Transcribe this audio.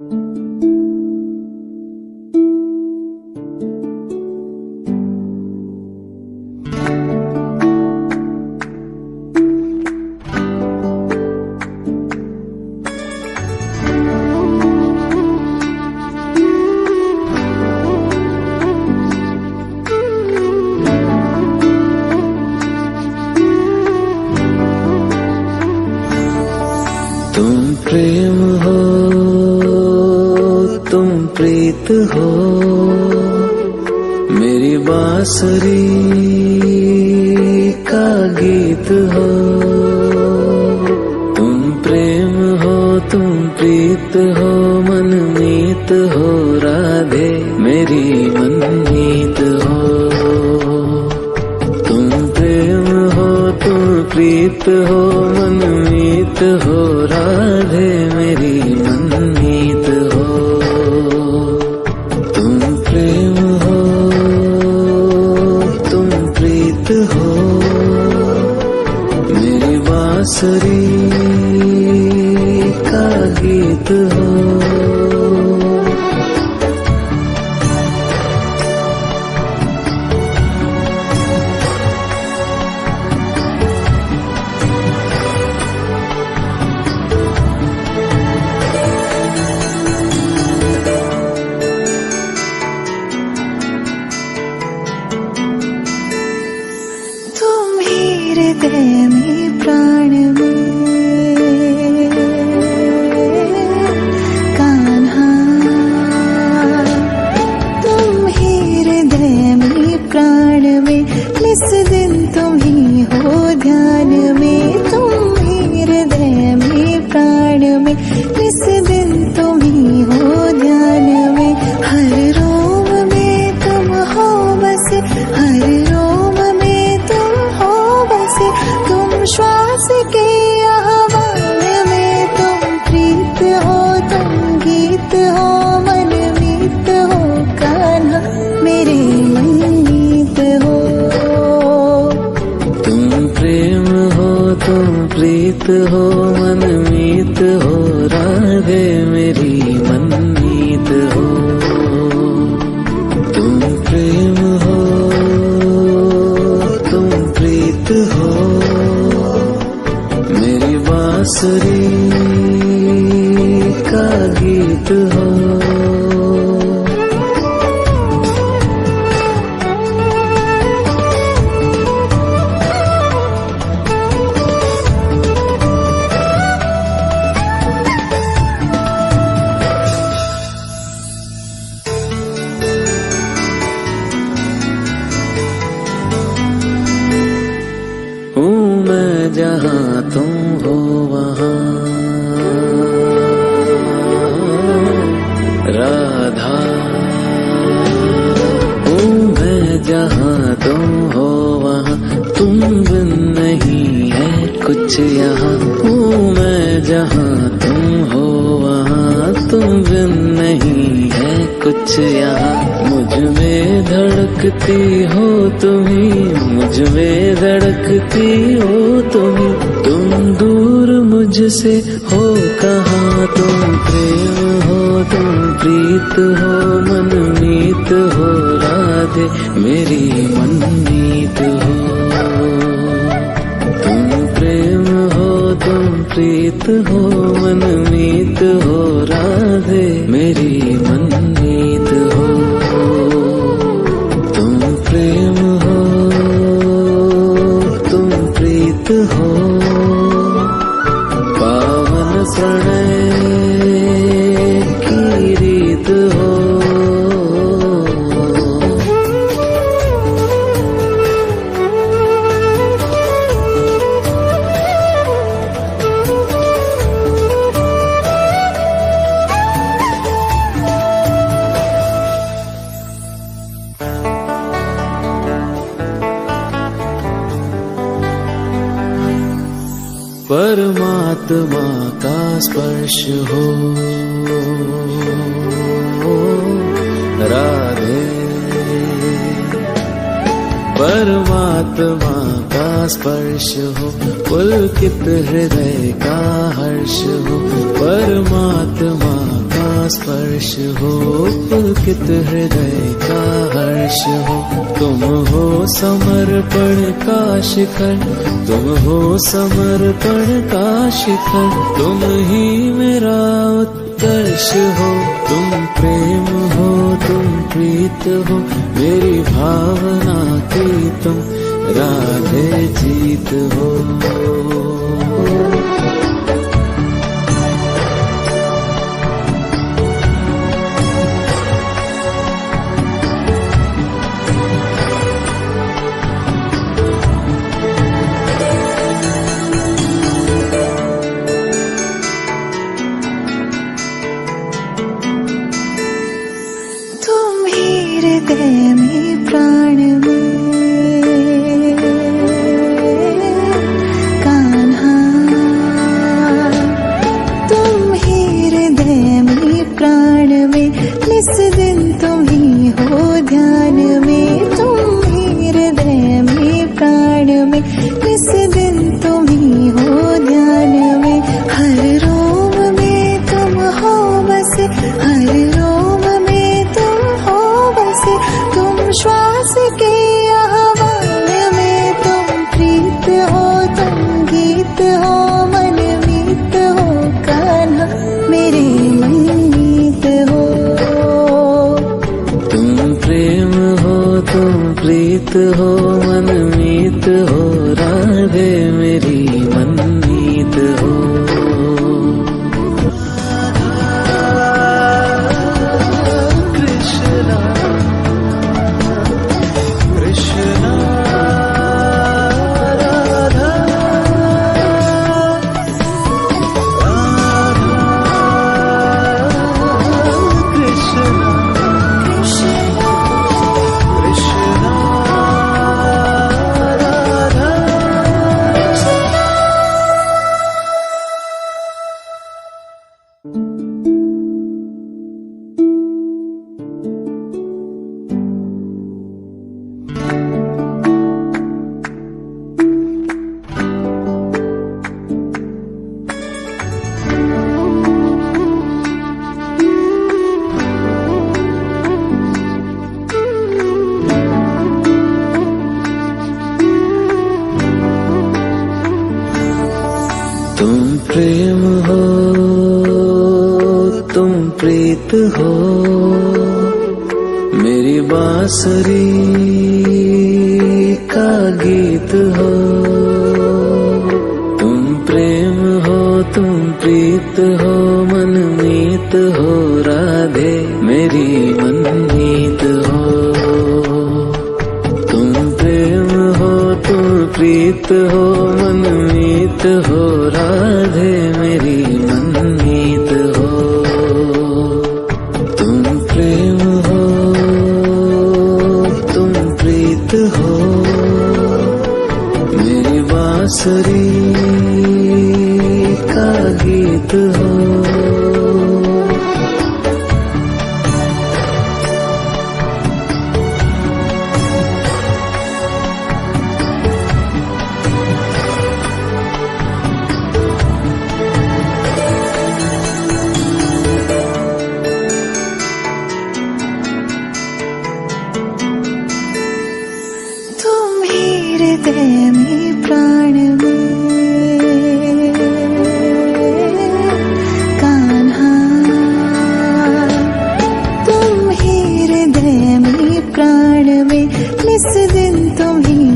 तुम प्रेम हो, तुम प्रीत हो, मेरी बांसुरी का गीत हो। तुम प्रेम हो, तुम प्रीत हो, मनमीत हो, राधे मेरी मनमीत हो। तुम प्रेम हो, तुम प्रीत हो, मनमीत हो, राधे मेरी मनमीत हो। तुम प्रेम हो, तुम प्रीत हो, मेरी बांसुरी का गीत हो। हृदय में प्राण में कान्हा, तुम ही हृदय में प्राण में, इस दिन तुम ही हो ध्यान में। तुम ही हृदय में प्राण में, इस दिन तुम ही हो ध्यान में। हर रोम में तुम हो बसे, हर रोम में तुम हो बसे, तुम श्वास के आह्वान में। तुम प्रीत हो, तुम गीत हो, मनमीत हो, कान्हा मेरे मनमीत हो। तुम प्रेम हो, तुम प्रीत हो, मनमीत हो, राधे मेरी मनमीत हो। तुम प्रेम हो, तुम प्रीत हो, मेरी बांसुरी का गीत हो। हूँ मैं जहाँ तुम हो वहाँ, राधा। हूँ मैं जहाँ तुम हो वहाँ, तुम बिन नहीं है कुछ यहाँ। हूँ मैं जहाँ तुम हो वहाँ, तुम बिन नहीं है कुछ यहाँ। मुझ में धड़कती हो तुम्ही, मुझ में धड़कती हो तुम्ही, तुम दूर मुझसे हो कहाँ। तुम प्रेम हो, तुम प्रीत हो, मनमीत हो, राधे मेरी मनमीत हो। तुम प्रेम हो, तुम प्रीत हो, मनमीत हो, राधे मेरी मनमीत हो। तुम प्रेम हो, तुम प्रीत हो, पावन प्रणय की रीत हो। परमात्मा का स्पर्श हो, राधे। परमात्मा का स्पर्श हो, पुलकित हृदय का हर्ष हो। परमात्मा का स्पर्श हो, पुलकित हृदय का हर्ष हो। तुम हो समर्पण का शिखर, तुम हो समर्पण का शिखर, तुम ही मेरा उत्कर्ष हो। तुम प्रेम हो, तुम प्रीत हो, मेरी भावना की तुम राधे जीत हो। हृदय में प्राण में कान्हा, तुम ही हृदय में प्राण में, निस दिन तुम ही हो ध्यान में। तुम ही हृदय में प्राण में, निस दिन तुम ही हो ध्यान में। हर रोम में तुम हो बसे, हर रोम में तुम हो बसे। तुम श्वास के आह्वान में, तुम प्रीत हो, तुम गीत हो, मनमीत हो कान्हा, मेरे मनमीत हो। तुम प्रेम हो, तुम प्रीत हो, मनमीत हो, राधे मेरी मनमीत हो। तुम प्रेम हो, तुम प्रीत हो, मेरी बांसुरी का गीत हो। तुम प्रेम हो, तुम प्रीत हो, मनमीत हो, राधे मेरी मनमीत हो। तुम प्रेम हो, तुम प्रीत हो, मनमीत हो, राधे मेरी मनमीत हो। तुम प्रेम हो, तुम प्रीत हो, मेरी बांसुरी का गीत हो। हृदय में प्राण में कान्हा, तुम ही हृदय में प्राण में, निस दिन